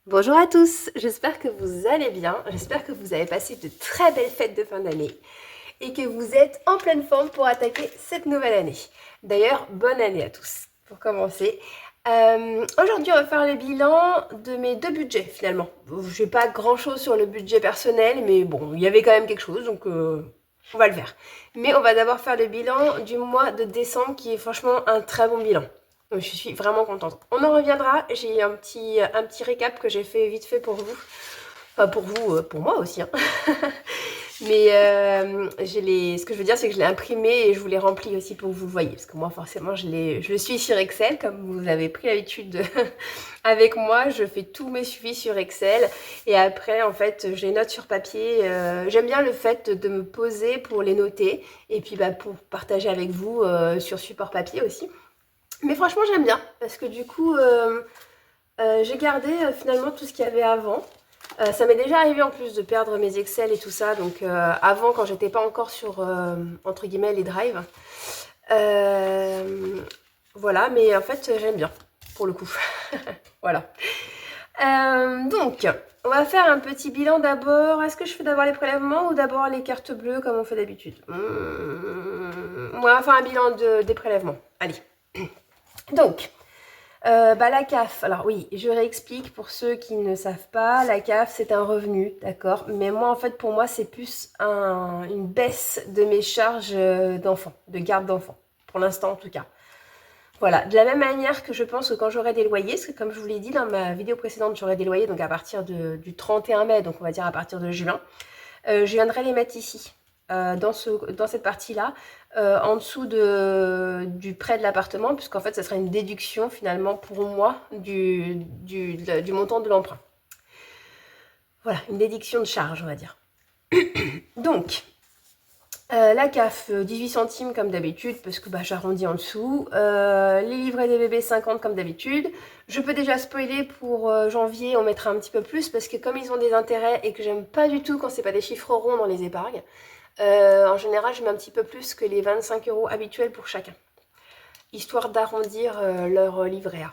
Bonjour à tous, j'espère que vous allez bien, j'espère que vous avez passé de très belles fêtes de fin d'année et que vous êtes en pleine forme pour attaquer cette nouvelle année. D'ailleurs, bonne année à tous pour commencer. Aujourd'hui, on va faire le bilan de mes deux budgets finalement. Je n'ai pas grand chose sur le budget personnel, mais bon, il y avait quand même quelque chose, donc on va le faire. Mais on va d'abord faire le bilan du mois de décembre qui est franchement un très bon bilan. Donc, je suis vraiment contente. On en reviendra. J'ai un petit récap que j'ai fait vite fait pour vous. Enfin, pour vous, pour moi aussi, hein. Mais ce que je veux dire, c'est que je l'ai imprimé et je vous l'ai rempli aussi pour que vous le voyez. Parce que moi, forcément, je le suis sur Excel, comme vous avez pris l'habitude avec moi. Je fais tous mes suivis sur Excel. Et après, en fait, je les note sur papier. J'aime bien le fait de me poser pour les noter. Et puis, pour partager avec vous sur support papier aussi. Mais franchement, j'aime bien parce que du coup, j'ai gardé finalement tout ce qu'il y avait avant. Ça m'est déjà arrivé en plus de perdre mes Excel et tout ça, donc avant quand j'étais pas encore sur entre guillemets les drives. Euh, voilà, mais en fait j'aime bien pour le coup. Voilà. Donc, on va faire un petit bilan d'abord. Est-ce que je fais d'abord les prélèvements ou d'abord les cartes bleues comme on fait d'habitude? On va faire un bilan des prélèvements. Allez. Donc, la CAF, alors oui, je réexplique pour ceux qui ne savent pas, la CAF c'est un revenu, d'accord? Mais moi en fait pour moi c'est plus une baisse de mes charges d'enfants, de garde d'enfants, pour l'instant en tout cas. Voilà, de la même manière que je pense que quand j'aurai des loyers, parce que comme je vous l'ai dit dans ma vidéo précédente, j'aurai des loyers donc à partir du 31 mai, donc on va dire à partir de juin, je viendrai les mettre ici, dans cette partie-là, en dessous du prêt de l'appartement, puisqu'en fait, ça sera une déduction finalement pour moi du montant de l'emprunt. Voilà, une déduction de charge, on va dire. Donc, la CAF, 18 centimes comme d'habitude, parce que j'arrondis en dessous. Les livrets des bébés, 50 comme d'habitude. Je peux déjà spoiler pour janvier, on mettra un petit peu plus, parce que comme ils ont des intérêts et que j'aime pas du tout quand c'est pas des chiffres ronds dans les épargnes, en général, je mets un petit peu plus que les 25 € habituels pour chacun, histoire d'arrondir leur livret A.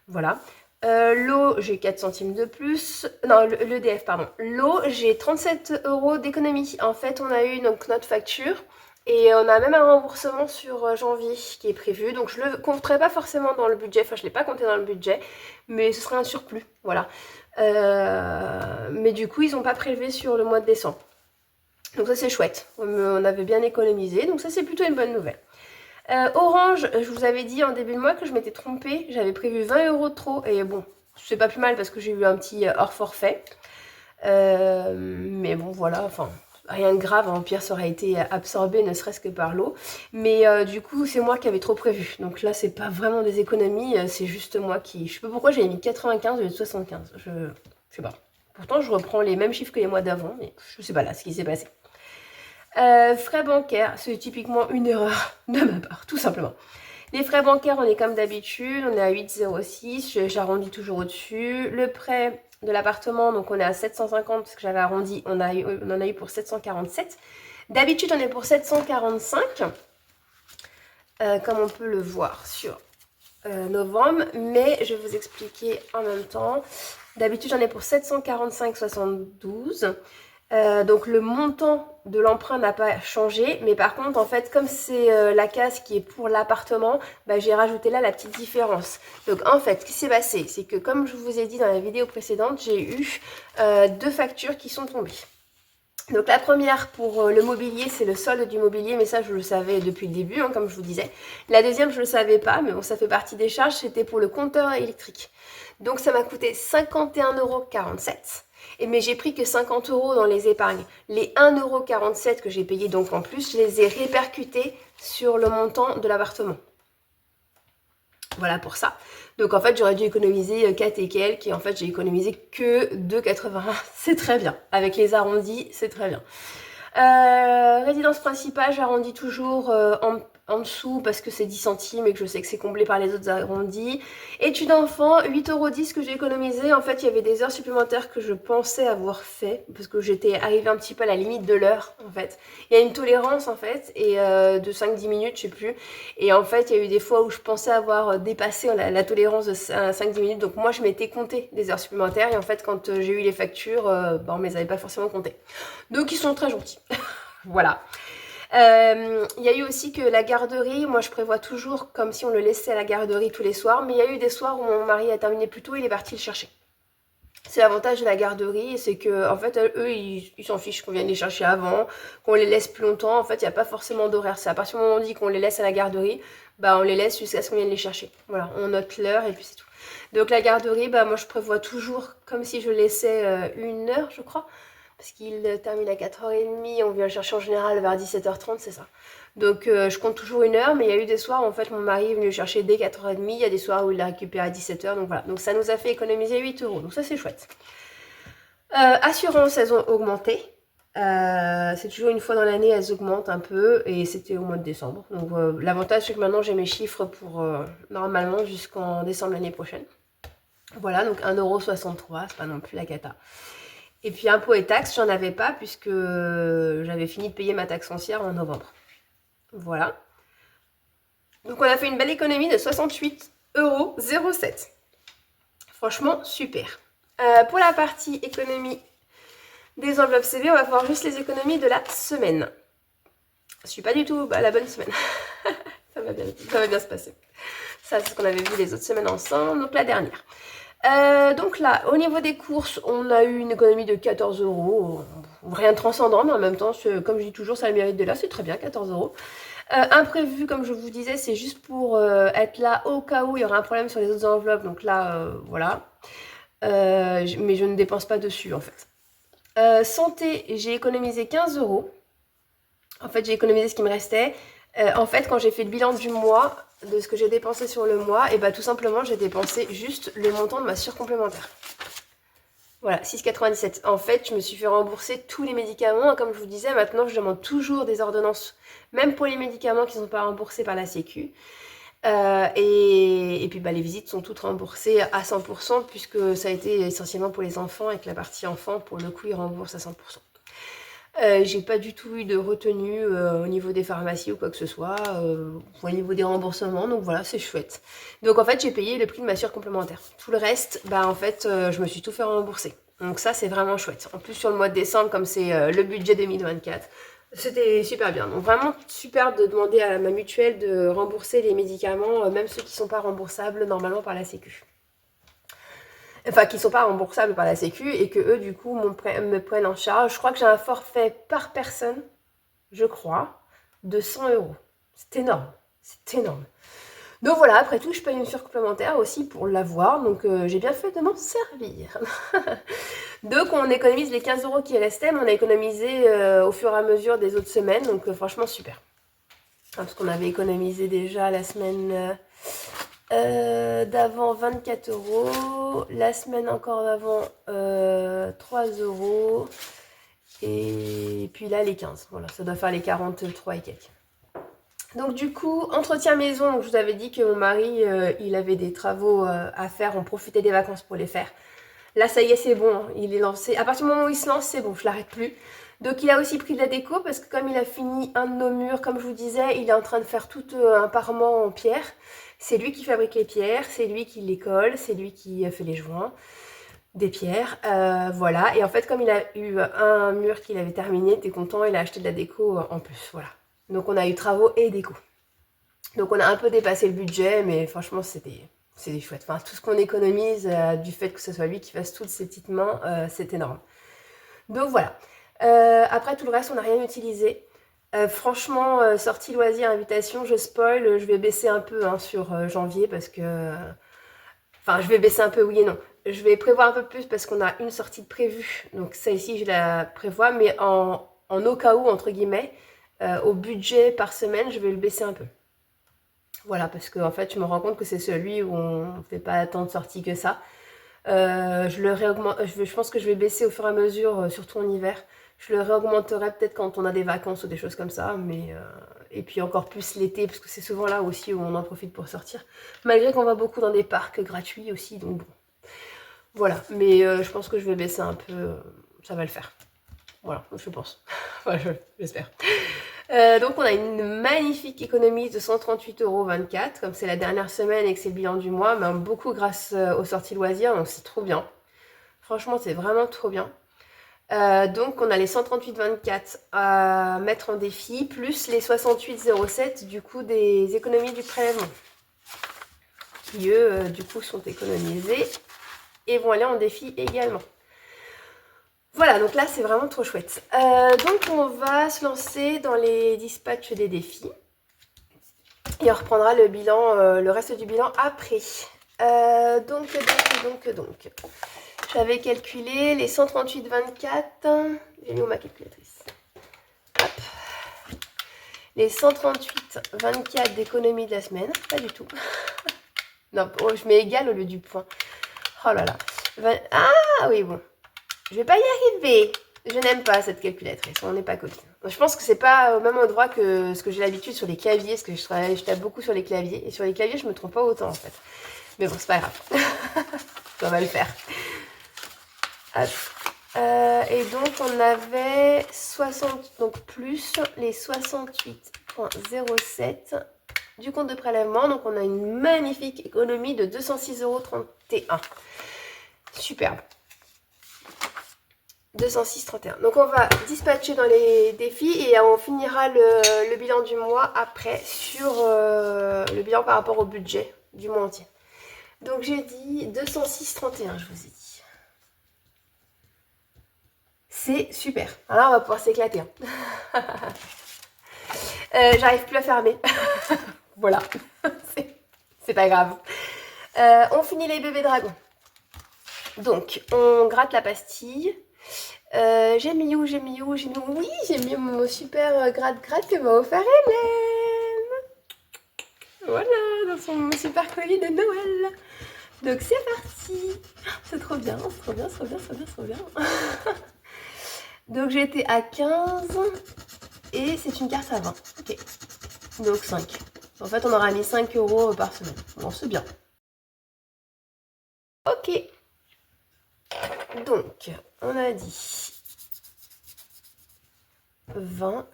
Voilà. L'eau, j'ai 4 centimes de plus. Non, l'EDF, pardon. L'eau, j'ai 37 € d'économie. En fait, on a eu donc notre facture et on a même un remboursement sur janvier qui est prévu. Donc, je ne le compterai pas forcément dans le budget. Enfin, je ne l'ai pas compté dans le budget, mais ce serait un surplus. Voilà. Mais du coup, ils n'ont pas prélevé sur le mois de décembre. Donc ça c'est chouette, on avait bien économisé, donc ça c'est plutôt une bonne nouvelle. Orange, je vous avais dit en début de mois que je m'étais trompée, j'avais prévu 20 € de trop, et bon, c'est pas plus mal parce que j'ai eu un petit hors forfait. Mais bon voilà, enfin, rien de grave, en pire ça aurait été absorbé ne serait-ce que par l'eau. Mais du coup c'est moi qui avais trop prévu, donc là c'est pas vraiment des économies, c'est juste moi qui... Je sais pas pourquoi j'avais mis 95 au lieu de 75, je sais pas. Pourtant je reprends les mêmes chiffres que les mois d'avant, mais je sais pas là ce qui s'est passé. Frais bancaires, c'est typiquement une erreur de ma part, tout simplement. Les frais bancaires, on est comme d'habitude, on est à 8,06, j'arrondis toujours au-dessus. Le prêt de l'appartement, donc on est à 750 parce que j'avais arrondi, on en a eu pour 747. D'habitude, on est pour 745, comme on peut le voir sur novembre, mais je vais vous expliquer en même temps. D'habitude, j'en ai pour 745,72. Donc le montant de l'emprunt n'a pas changé, mais par contre en fait comme c'est la case qui est pour l'appartement, j'ai rajouté là la petite différence. Donc en fait ce qui s'est passé, c'est que comme je vous ai dit dans la vidéo précédente, j'ai eu deux factures qui sont tombées. Donc la première pour le mobilier, c'est le solde du mobilier, mais ça je le savais depuis le début, hein, comme je vous disais. La deuxième je ne le savais pas, mais bon ça fait partie des charges, c'était pour le compteur électrique. Donc ça m'a coûté 51,47 €. Mais j'ai pris que 50 € dans les épargnes. Les 1,47 € que j'ai payé donc en plus, je les ai répercutés sur le montant de l'appartement. Voilà pour ça. Donc en fait, j'aurais dû économiser 4 et quelques, et en fait, j'ai économisé que 2,81 €. C'est très bien. Avec les arrondis, c'est très bien. Résidence principale, j'arrondis toujours en dessous parce que c'est 10 centimes et que je sais que c'est comblé par les autres arrondis. Études d'enfant, 8,10 € que j'ai économisé. En fait, il y avait des heures supplémentaires que je pensais avoir fait parce que j'étais arrivée un petit peu à la limite de l'heure en fait. Il y a une tolérance en fait et de 5-10 minutes, je sais plus. Et en fait, il y a eu des fois où je pensais avoir dépassé la tolérance de 5-10 minutes. Donc moi, je m'étais compté des heures supplémentaires et en fait, quand j'ai eu les factures, on ne me les avait pas forcément comptées. Donc ils sont très gentils. Voilà. Il y a eu aussi que la garderie, moi je prévois toujours comme si on le laissait à la garderie tous les soirs, mais il y a eu des soirs où mon mari a terminé plus tôt, il est parti le chercher. C'est l'avantage de la garderie, c'est que en fait eux ils s'en fichent qu'on vienne les chercher avant, qu'on les laisse plus longtemps, en fait il n'y a pas forcément d'horaire, c'est à partir du moment où on dit qu'on les laisse à la garderie, bah on les laisse jusqu'à ce qu'on vienne les chercher. Voilà, on note l'heure et puis c'est tout. Donc la garderie, bah moi je prévois toujours comme si je laissais 1 heure je crois, parce qu'il termine à 4h30, on vient le chercher en général vers 17h30, c'est ça. Donc je compte toujours 1 heure, mais il y a eu des soirs où en fait mon mari est venu le chercher dès 4h30, il y a des soirs où il l'a récupéré à 17h, donc voilà. Donc ça nous a fait économiser 8 €, donc ça c'est chouette. Assurance, elles ont augmenté. C'est toujours une fois dans l'année, elles augmentent un peu, et c'était au mois de décembre. Donc l'avantage c'est que maintenant j'ai mes chiffres pour normalement jusqu'en décembre l'année prochaine. Voilà, donc 1,63 €, c'est pas non plus la cata. Et puis impôts et taxes, j'en avais pas puisque j'avais fini de payer ma taxe foncière en novembre. Voilà. Donc on a fait une belle économie de 68,07 €. Franchement, super. Pour la partie économie des enveloppes CV, on va voir juste les économies de la semaine. Je suis pas du tout à la bonne semaine. ça va bien se passer. Ça, c'est ce qu'on avait vu les autres semaines ensemble. Donc la dernière. Donc là, au niveau des courses, on a eu une économie de 14 €. Rien de transcendant, mais en même temps, comme je dis toujours, ça a le mérite de là, c'est très bien, 14 €. Imprévu, comme je vous disais, c'est juste pour être là au cas où il y aura un problème sur les autres enveloppes. Donc là, voilà. Mais je ne dépense pas dessus, en fait. Santé, j'ai économisé 15 €. En fait, j'ai économisé ce qui me restait. En fait, quand j'ai fait le bilan du mois, de ce que j'ai dépensé sur le mois, et bah tout simplement, j'ai dépensé juste le montant de ma surcomplémentaire. Voilà, 6,97 €. En fait, je me suis fait rembourser tous les médicaments. Comme je vous disais, maintenant, je demande toujours des ordonnances, même pour les médicaments qui ne sont pas remboursés par la Sécu. Et puis, bah, les visites sont toutes remboursées à 100%, puisque ça a été essentiellement pour les enfants, et que la partie enfant, pour le coup, ils remboursent à 100%. J'ai pas du tout eu de retenue au niveau des pharmacies ou quoi que ce soit, au niveau des remboursements, donc voilà, c'est chouette. Donc en fait, j'ai payé le prix de ma surcomplémentaire. Tout le reste, bah en fait, je me suis tout fait rembourser. Donc ça, c'est vraiment chouette. En plus, sur le mois de décembre, comme c'est le budget 2024, c'était super bien. Donc vraiment super de demander à ma mutuelle de rembourser les médicaments, même ceux qui sont pas remboursables normalement par la Sécu. Enfin, qui ne sont pas remboursables par la Sécu et que eux, du coup, me prennent en charge. Je crois que j'ai un forfait par personne, je crois, de 100 €. C'est énorme, c'est énorme. Donc voilà, après tout, je paye une surcomplémentaire aussi pour l'avoir, donc j'ai bien fait de m'en servir. Donc on économise les 15 € qui restaient, mais on a économisé au fur et à mesure des autres semaines, donc franchement super. Parce qu'on avait économisé déjà la semaine d'avant 24 €, la semaine encore d'avant 3 €, et puis là les 15, voilà, ça doit faire les 43 et quelques. Donc du coup, entretien maison, donc je vous avais dit que mon mari, il avait des travaux à faire, on profitait des vacances pour les faire. Là ça y est, c'est bon, hein, il est lancé. À partir du moment où il se lance, c'est bon, je l'arrête plus. Donc il a aussi pris de la déco parce que comme il a fini un de nos murs, comme je vous disais, il est en train de faire tout un parement en pierre. C'est lui qui fabrique les pierres, c'est lui qui les colle, c'est lui qui fait les joints des pierres. Voilà, et en fait comme il a eu un mur qu'il avait terminé, il était content, il a acheté de la déco en plus, voilà. Donc on a eu travaux et déco. Donc on a un peu dépassé le budget, mais franchement c'était chouette. Enfin tout ce qu'on économise du fait que ce soit lui qui fasse toutes ses petites mains, c'est énorme. Donc voilà. Après tout le reste on n'a rien utilisé. Franchement, sortie loisirs, invitation, je spoil, je vais baisser un peu hein, sur janvier parce que... Enfin, je vais baisser un peu, oui et non. Je vais prévoir un peu plus parce qu'on a une sortie de prévue. Donc celle-ci, je la prévois, mais en au cas où, entre guillemets, au budget par semaine, je vais le baisser un peu. Voilà, parce que en fait, je me rends compte que c'est celui où on ne fait pas tant de sorties que ça. Je pense que je vais baisser au fur et à mesure, surtout en hiver. Je le réaugmenterai peut-être quand on a des vacances ou des choses comme ça, mais et puis encore plus l'été, parce que c'est souvent là aussi où on en profite pour sortir. Malgré qu'on va beaucoup dans des parcs gratuits aussi, donc bon. Voilà, mais je pense que je vais baisser un peu, ça va le faire. Voilà, je pense. Voilà, j'espère. Donc on a une magnifique économie de 138,24 €, comme c'est la dernière semaine et que c'est le bilan du mois, mais beaucoup grâce aux sorties loisirs, donc c'est trop bien. Franchement, c'est vraiment trop bien. Donc on a les 138,24 à mettre en défi, plus les 68,07 du coup des économies du prélèvement, qui eux, du coup, sont économisés et vont aller en défi également. Voilà, donc là, c'est vraiment trop chouette. Donc, on va se lancer dans les dispatchs des défis. Et on reprendra le bilan, le reste du bilan après. Donc. J'avais calculé les 138,24. J'ai mis où ma calculatrice? Hop. Les 138,24 d'économie de la semaine. Pas du tout. Non, oh, je mets égal au lieu du point. Oh là là. Ah oui, bon. Je vais pas y arriver. Je n'aime pas cette calculatrice, on n'est pas copines. Je pense que c'est pas au même endroit que ce que j'ai l'habitude sur les claviers, parce que je tape beaucoup sur les claviers, et sur les claviers je me trompe pas autant en fait. Mais bon, c'est pas grave. Ça va le faire. Et donc on avait 60, donc plus les 68,07 du compte de prélèvement. Donc on a une magnifique économie de 206,31 €. Superbe. 206,31. Donc on va dispatcher dans les défis et on finira le bilan du mois après sur le bilan par rapport au budget du mois entier. Donc j'ai dit 206,31, je vous ai dit. C'est super. Alors on va pouvoir s'éclater. Hein. J'arrive plus à fermer. Voilà. C'est pas grave. On finit les bébés dragons. Donc on gratte la pastille. J'ai mis où oui, j'ai mis mon super gratte-gratte que m'a offert Hélène. Voilà, dans son super colis de Noël. Donc c'est parti. C'est trop bien, c'est trop bien, c'est trop bien, c'est trop bien, c'est trop bien. Donc j'étais à 15 et c'est une carte à 20. Ok. Donc 5. En fait, on aura mis 5 € par semaine. Bon, c'est bien. Ok. Donc, on a dit 20.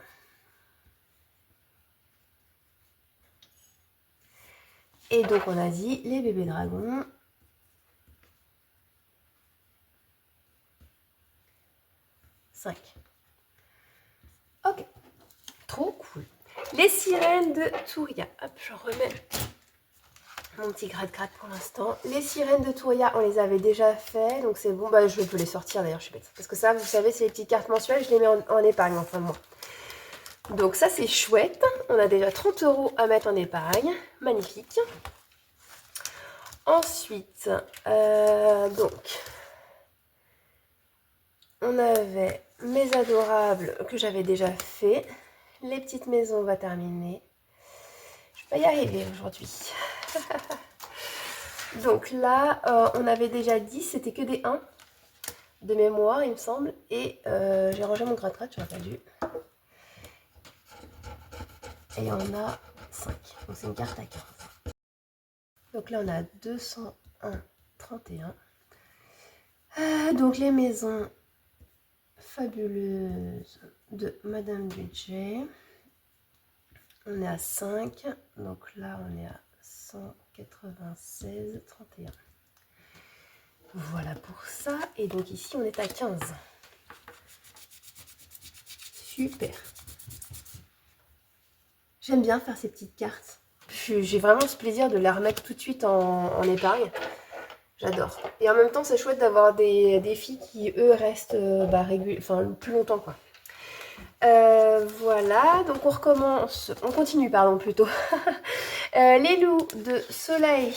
Et donc, on a dit les bébés dragons. 5. Ok. Trop cool. Les sirènes de Touria. Hop, je remets mon petit gratte-gratte pour l'instant. Les sirènes de Touria, on les avait déjà fait. Donc, c'est bon. Bah, je peux les sortir d'ailleurs, je suis bête. Parce que ça, vous savez, c'est les petites cartes mensuelles. Je les mets en épargne en fin de mois. Donc ça c'est chouette, on a déjà 30 € à mettre en épargne, magnifique. Ensuite, donc, on avait mes adorables que j'avais déjà fait. Les petites maisons, on va terminer. Je vais pas y arriver aujourd'hui. Donc là, on avait déjà 10, c'était que des 1 de mémoire, il me semble. Et j'ai rangé mon gratte-gratte, j'aurais pas dû. Et on a 5. Donc c'est une carte à 15. Donc là, on a 201,31. Donc les maisons fabuleuses de Madame Budget. On est à 5. Donc là, on est à 196,31. Voilà pour ça. Et donc ici, on est à 15. Super. J'aime bien faire ces petites cartes. J'ai vraiment ce plaisir de les remettre tout de suite en épargne. J'adore. Et en même temps, c'est chouette d'avoir des défis qui, eux, restent plus longtemps, quoi. Voilà, donc on recommence, on continue, pardon, plutôt. Les loups de Soleil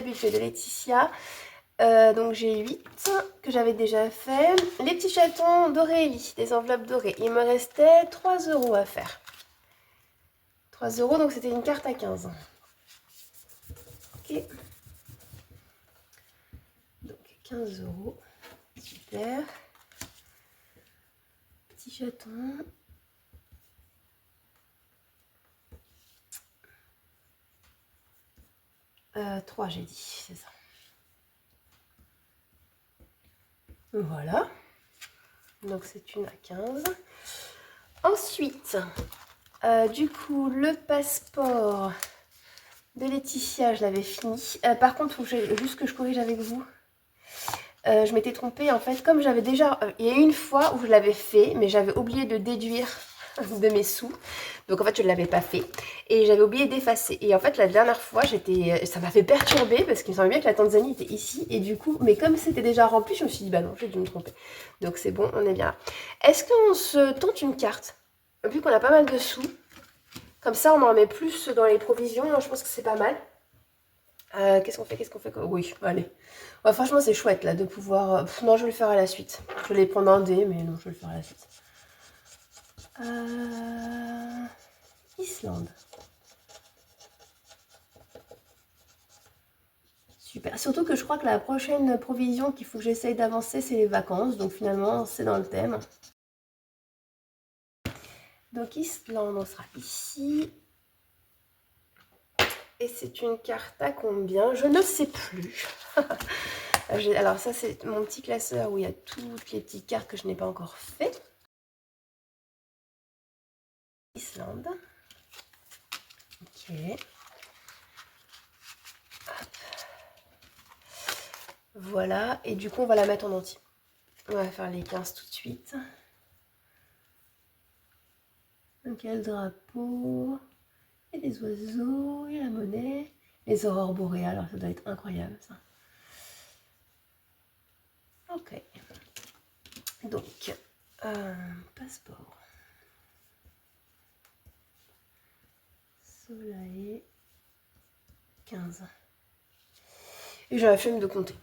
Budget de Laetitia. Donc j'ai 8 que j'avais déjà fait. Les petits chatons d'Aurélie, des enveloppes dorées. Il me restait 3 € à faire. 3 €, donc c'était une carte à 15. Ok. Donc 15 €. Super. 6 jetons. Euh, 3 j'ai dit, c'est ça. Voilà. Donc c'est une à 15. Ensuite, du coup, le passeport de Laetitia, je l'avais fini. Par contre, juste que je corrige avec vous. Je m'étais trompée, en fait, comme j'avais déjà... il y a eu une fois où je l'avais fait, mais j'avais oublié de déduire de mes sous. Donc en fait, je ne l'avais pas fait. Et j'avais oublié d'effacer. Et en fait, la dernière fois, ça m'a fait perturber parce qu'il me semblait bien que la Tanzanie était ici. Et du coup, mais comme c'était déjà rempli, je me suis dit, bah non, j'ai dû me tromper. Donc c'est bon, on est bien là. Est-ce qu'on se tente une carte? Vu qu'on a pas mal de sous. Comme ça, on en met plus dans les provisions. Je pense que c'est pas mal. Qu'est-ce qu'on fait Oui, allez. Ouais, franchement, c'est chouette là de pouvoir... non, je vais le faire à la suite. Je vais les prendre un dé, mais non, je vais le faire à la suite. Islande. Super. Surtout que je crois que la prochaine provision qu'il faut que j'essaye d'avancer, c'est les vacances. Donc finalement, c'est dans le thème. Donc Islande, on sera ici. Et c'est une carte à combien? Je ne sais plus. Alors ça, c'est mon petit classeur où il y a toutes les petites cartes que je n'ai pas encore fait. Islande. Ok. Hop. Voilà. Et du coup, on va la mettre en entier. On va faire les 15 tout de suite. Donc, il y a le drapeau. Et les oiseaux. Et la monnaie. Les aurores boréales. Alors, ça doit être incroyable, ça. Ok. Donc, passeport. Soleil. 15. Et j'ai la flemme de compter.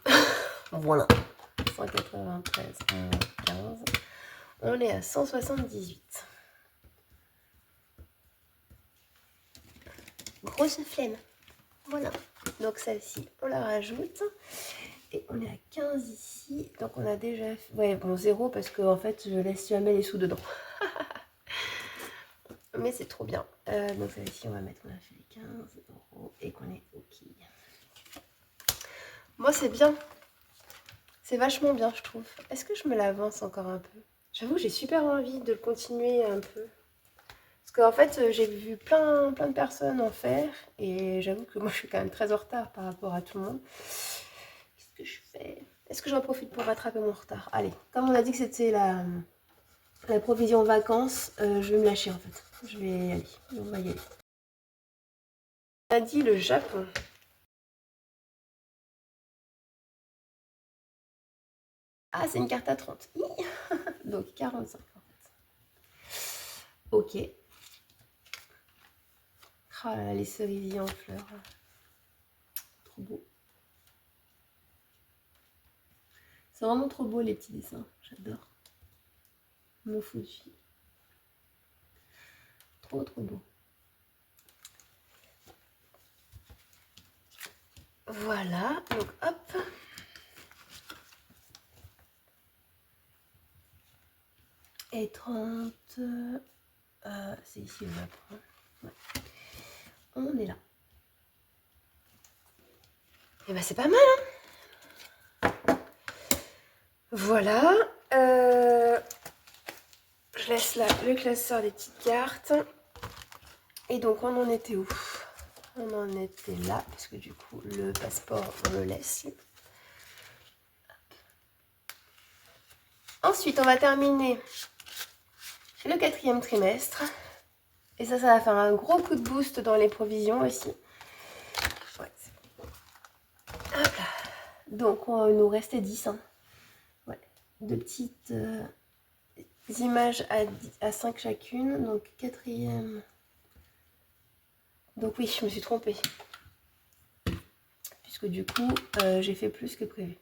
Voilà. 193, 15. On est à 178. Grosse flemme. Voilà. Donc celle-ci, on la rajoute. Et on est à 15 ici. Donc on a déjà... Ouais, bon, 0 parce que en fait, je laisse jamais les sous dedans. Mais c'est trop bien. Donc celle-ci, on va mettre... On a fait les 15 € et qu'on est OK. Moi, c'est bien. C'est vachement bien, je trouve. Est-ce que je me l'avance encore un peu? J'avoue, j'ai super envie de le continuer un peu. Parce qu'en fait, j'ai vu plein de personnes en faire. Et j'avoue que moi, je suis quand même très en retard par rapport à tout le monde. Qu'est-ce que je fais? Est-ce que j'en profite pour rattraper mon retard? Allez, comme on a dit que c'était la provision vacances, je vais me lâcher en fait. Je vais y aller. On va y aller. On a dit le Japon. Ah, c'est une carte à 30. Donc 45 en fait. Ok. Oh là là, les cerisiers en fleurs. Trop beau. C'est vraiment trop beau les petits dessins. J'adore. Mon Fuji. Trop beau. Voilà. Donc hop. Et 30. C'est ici le Japon. Ouais. On est là. Et bah c'est pas mal hein. Voilà. Je laisse là le classeur des petites cartes. Et donc on en était où? On en était là, parce que du coup le passeport on le laisse. Ensuite on va terminer le 4e trimestre. Et ça va faire un gros coup de boost dans les provisions aussi. Ouais, hop là. Donc il nous restait 10. Hein. Ouais. De petites images à 5 chacune. Donc 4e. Donc oui, je me suis trompée. Puisque du coup, j'ai fait plus que prévu.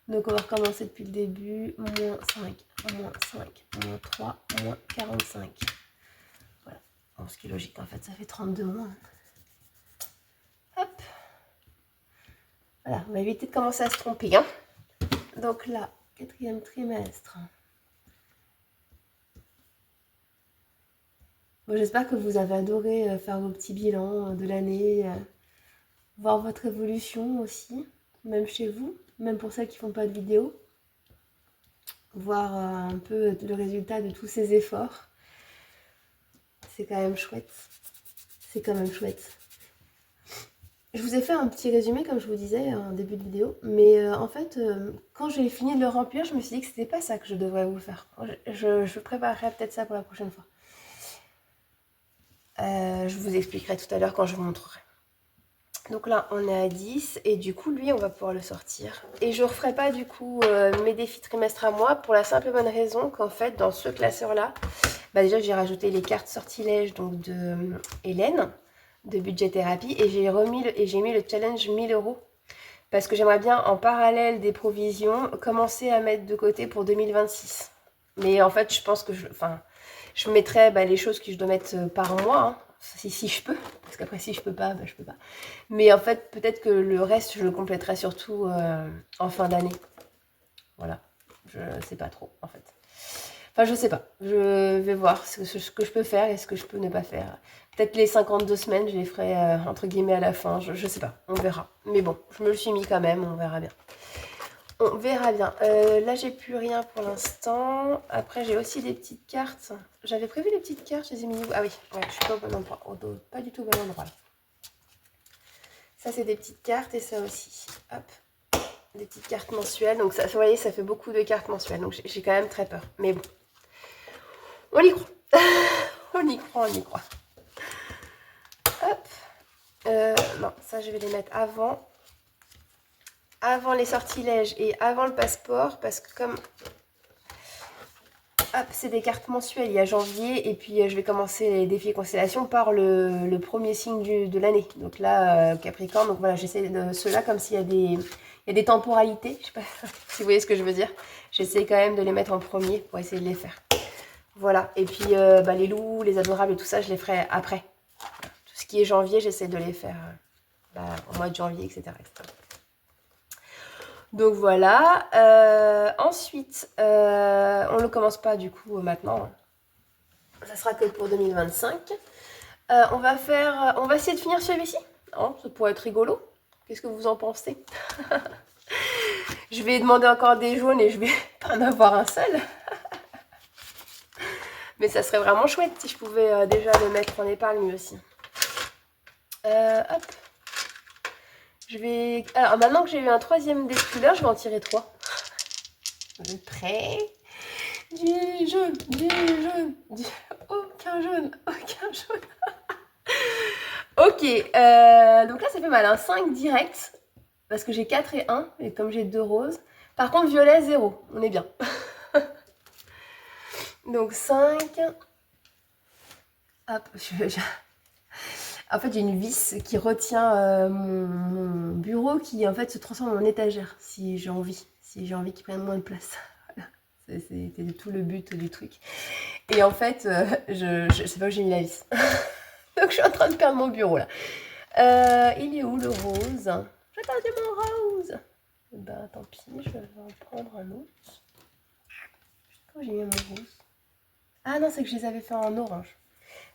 Donc on va recommencer depuis le début. Moins 5, moins 5, moins 3, moins 45. Voilà. Bon, ce qui est logique, en fait, ça fait 32 moins. Hop. Voilà, on va éviter de commencer à se tromper. Hein. Donc là, 4e trimestre. Bon, j'espère que vous avez adoré faire vos petits bilans de l'année, voir votre évolution aussi, même chez vous, même pour celles qui font pas de vidéo, voir un peu le résultat de tous ces efforts. C'est quand même chouette. C'est quand même chouette. Je vous ai fait un petit résumé, comme je vous disais en début de vidéo, mais en fait, quand j'ai fini de le remplir, je me suis dit que c'était pas ça que je devrais vous faire. Je préparerai peut-être ça pour la prochaine fois. Je vous expliquerai tout à l'heure quand je vous montrerai. Donc là, on est à 10 et du coup, lui, on va pouvoir le sortir. Et je ne referai pas du coup mes défis trimestres à moi pour la simple et bonne raison qu'en fait, dans ce classeur-là, bah déjà, j'ai rajouté les cartes sortilèges donc de Hélène, de budget thérapie, et j'ai mis le challenge 1000 € parce que j'aimerais bien, en parallèle des provisions, commencer à mettre de côté pour 2026. Mais en fait, je pense que je mettrai les choses que je dois mettre par mois, hein, si je peux. Parce qu'après, si je peux pas, je peux pas. Mais en fait, peut-être que le reste, je le compléterai surtout en fin d'année. Voilà. Je sais pas trop, en fait. Enfin, je sais pas. Je vais voir ce que je peux faire et ce que je peux ne pas faire. Peut-être les 52 semaines, je les ferai entre guillemets à la fin. Je sais pas. On verra. Mais bon, je me le suis mis quand même. On verra bien. On verra bien. Là, j'ai plus rien pour l'instant. Après, j'ai aussi des petites cartes. J'avais prévu des petites cartes. Je les ai mis où? Ah oui, ouais, je suis pas au bon endroit. Pas du tout au bon endroit. Ça, c'est des petites cartes et ça aussi. Hop. Des petites cartes mensuelles. Donc, ça, vous voyez, ça fait beaucoup de cartes mensuelles. Donc, j'ai quand même très peur. Mais bon. On y croit. On y croit, on y croit. Hop. Non, ça, je vais les mettre avant les sortilèges et avant le passeport. Parce que comme... Hop, c'est des cartes mensuelles. Il y a janvier et puis je vais commencer les défis constellation par le premier signe de l'année. Donc là, Capricorne. Donc voilà, j'essaie de ceux-là comme s'il y a des temporalités. Je sais pas si vous voyez ce que je veux dire. J'essaie quand même de les mettre en premier pour essayer de les faire. Voilà. Et puis les loups, les adorables et tout ça, je les ferai après. Tout ce qui est janvier, j'essaie de les faire au mois de janvier, etc. etc. Donc voilà. Ensuite, on ne le commence pas du coup maintenant. Ça sera que pour 2025. On va essayer de finir celui-ci. Oh, ça pourrait être rigolo. Qu'est-ce que vous en pensez? Je vais demander encore des jaunes et je vais pas en avoir un seul. Mais ça serait vraiment chouette si je pouvais déjà le mettre en épargne aussi. Hop. Alors maintenant que j'ai eu un troisième des couleurs, je vais en tirer 3. Vous êtes prêts? Du jaune, aucun jaune. Ok, donc là ça fait mal, hein. 5 direct, parce que j'ai 4 et 1, et comme j'ai 2 roses. Par contre, violet, 0, on est bien. Donc 5. Hop, en fait, j'ai une vis qui retient mon bureau qui en fait se transforme en étagère, si j'ai envie qu'il prenne moins de place. Voilà. C'était tout le but du truc. Et en fait, je sais pas où j'ai mis la vis. Donc je suis en train de perdre mon bureau là. Il est où le rose? J'ai perdu mon rose. Bah tant pis, je vais en prendre un autre. Je sais pas où j'ai mis mon rose. Ah non, c'est que je les avais fait en orange.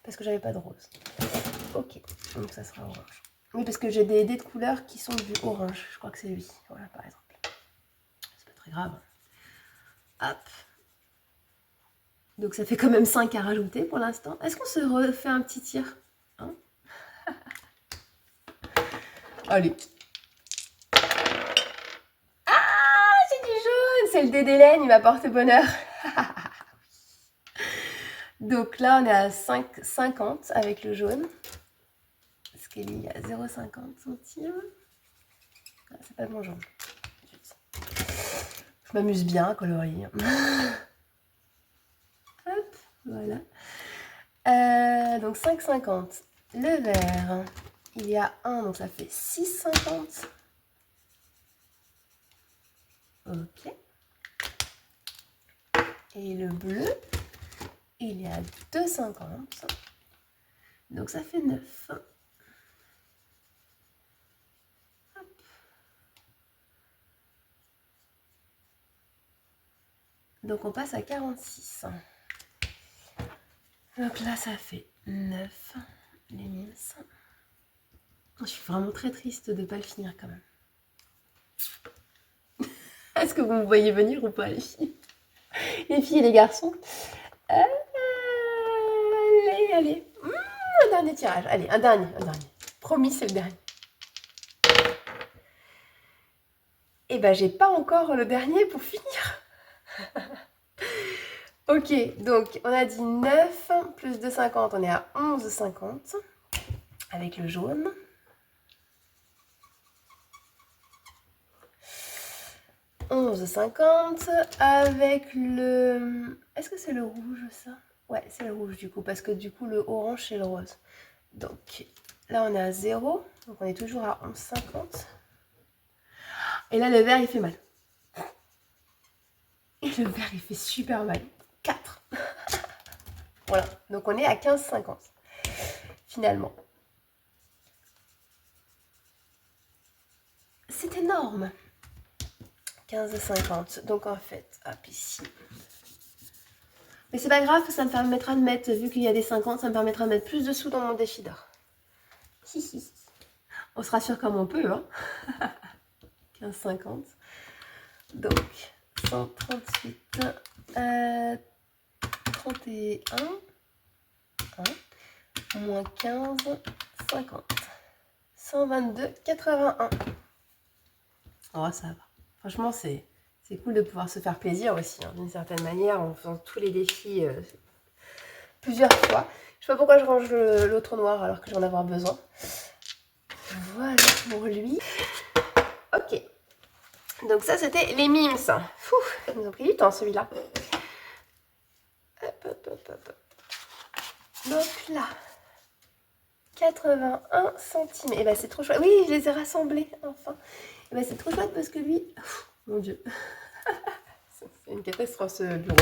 Parce que j'avais pas de rose. Ok, donc ça sera orange. Oui, parce que j'ai des dés de couleurs qui sont du orange. Je crois que c'est lui. Voilà, par exemple. C'est pas très grave. Hop. Donc ça fait quand même 5 à rajouter pour l'instant. Est-ce qu'on se refait un petit tir, hein? Allez. Ah, j'ai du jaune. C'est le dé d'Hélène, il m'apporte bonheur. Donc là, on est à 5,50 avec le jaune. Parce qu'il y a 0,50 centimes. Ah, c'est pas bon jaune. Je m'amuse bien à colorier. Hop, voilà. Donc 5,50. Le vert, il y a 1, donc ça fait 6,50. Ok. Et le bleu, il y a 2,50. Donc ça fait 9. Hop. Donc on passe à 46. Donc là, ça fait 9, les mimes. Je suis vraiment très triste de ne pas le finir quand même. Est-ce que vous me voyez venir ou pas, les filles? Les filles et les garçons. Allez. Un dernier tirage. Allez, un dernier. Promis, c'est le dernier. Et ben, j'ai pas encore le dernier pour finir. Ok, donc on a dit 9 plus 2,50, on est à 11,50 avec le jaune. Avec le... Est-ce que c'est le rouge ça? Ouais, c'est le rouge du coup, parce que du coup le orange c'est le rose. Donc là on est à 0, donc on est toujours à 11,50. Et là le vert il fait mal. Et le vert il fait super mal. 4. Voilà, donc on est à 15,50 finalement. C'est énorme. 15,50. Donc en fait, hop ici. Mais c'est pas grave, ça me permettra de mettre, vu qu'il y a des 50, ça me permettra de mettre plus de sous dans mon défi d'or. On se rassure comme on peut, hein. 15,50. Donc 138, 31, 1, moins 15, 50. 122,81. Oh, ça va. Franchement, c'est cool de pouvoir se faire plaisir aussi, hein, d'une certaine manière, en faisant tous les défis plusieurs fois. Je sais pas pourquoi je range l'autre noir alors que j'en ai avoir besoin. Voilà pour lui. Ok. Donc ça, c'était les mimes. Fou, ils nous ont pris du temps, celui-là. Hop. Donc là, 81 centimes. Et ben c'est trop chouette. Oui, je les ai rassemblés, enfin. Et ben c'est trop chouette parce que lui... mon Dieu. C'est une catastrophe, ce bureau.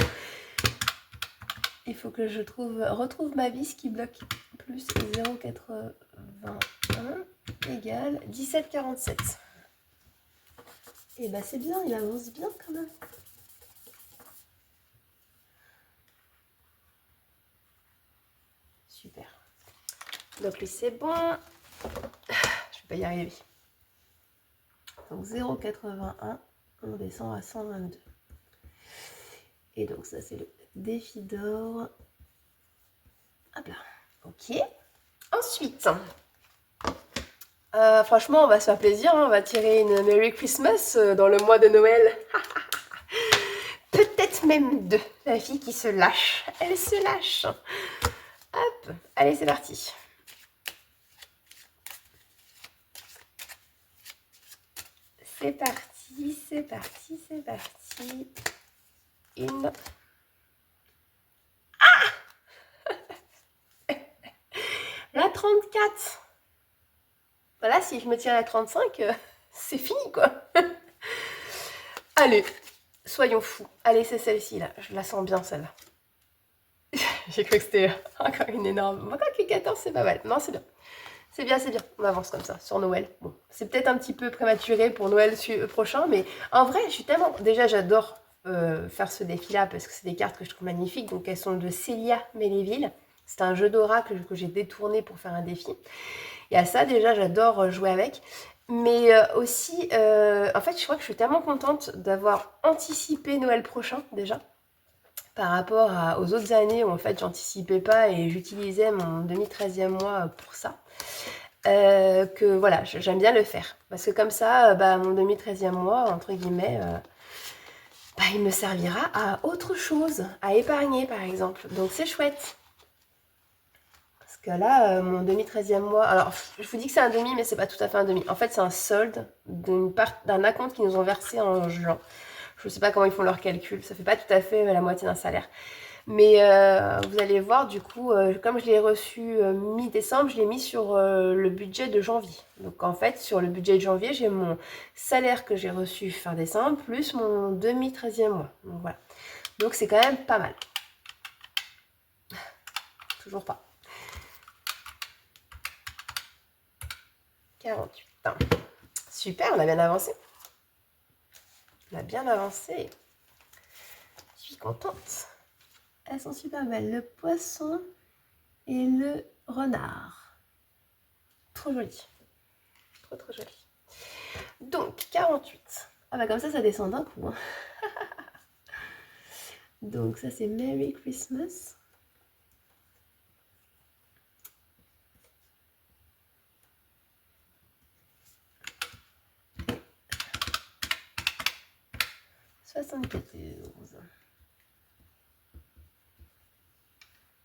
Il faut que je retrouve ma vis qui bloque. Plus 0,81 égale 17,47. Et bah c'est bien, il avance bien quand même. Super. Donc lui c'est bon. Je vais pas y arriver. Donc 0,81, on descend à 122. Et donc ça c'est le défi d'or. Hop là. Ok. Ensuite, franchement on va se faire plaisir, hein. On va tirer une Merry Christmas dans le mois de Noël. Peut-être même deux. La fille qui se lâche. Elle se lâche. Hop. Allez, c'est parti. C'est parti. Une. Ah La 34. Voilà, si je me tiens à la 35, c'est fini, quoi. Allez, soyons fous. Allez, c'est celle-ci, là. Je la sens bien, celle-là. J'ai cru que c'était encore une énorme... Encore que 14, c'est pas mal. Non, c'est bien. C'est bien. On avance comme ça, sur Noël. Bon, c'est peut-être un petit peu prématuré pour Noël prochain, mais en vrai, je suis tellement... Déjà, j'adore faire ce défi-là, parce que c'est des cartes que je trouve magnifiques. Donc, elles sont de Célia Méléville. C'est un jeu d'oracle que j'ai détourné pour faire un défi. Et à ça, déjà, j'adore jouer avec. Mais aussi, en fait, je crois que je suis tellement contente d'avoir anticipé Noël prochain, déjà, par rapport aux autres années où, en fait, j'anticipais pas et j'utilisais mon demi-13e mois pour ça. Que voilà, j'aime bien le faire. Parce que comme ça, mon demi-13e mois, entre guillemets, il me servira à autre chose, à épargner, par exemple. Donc, c'est chouette. Parce que là, mon demi-13e mois... Alors, je vous dis que c'est un demi, mais c'est pas tout à fait un demi. En fait, c'est un solde d'un acompte qu'ils nous ont versé en juin. Je ne sais pas comment ils font leur calcul. Ça fait pas tout à fait la moitié d'un salaire. Mais vous allez voir, du coup, comme je l'ai reçu mi-décembre, je l'ai mis sur le budget de janvier. Donc, en fait, sur le budget de janvier, j'ai mon salaire que j'ai reçu fin décembre, plus mon demi-13e mois. Donc, voilà. Donc, c'est quand même pas mal. Toujours pas. 48. Super, on a bien avancé. On a bien avancé. Je suis contente. Elles sont super belles. Le poisson. et le renard. Trop joli. Trop joli. Donc, 48. Ah bah comme ça descend d'un coup. Hein. Donc ça c'est Merry Christmas.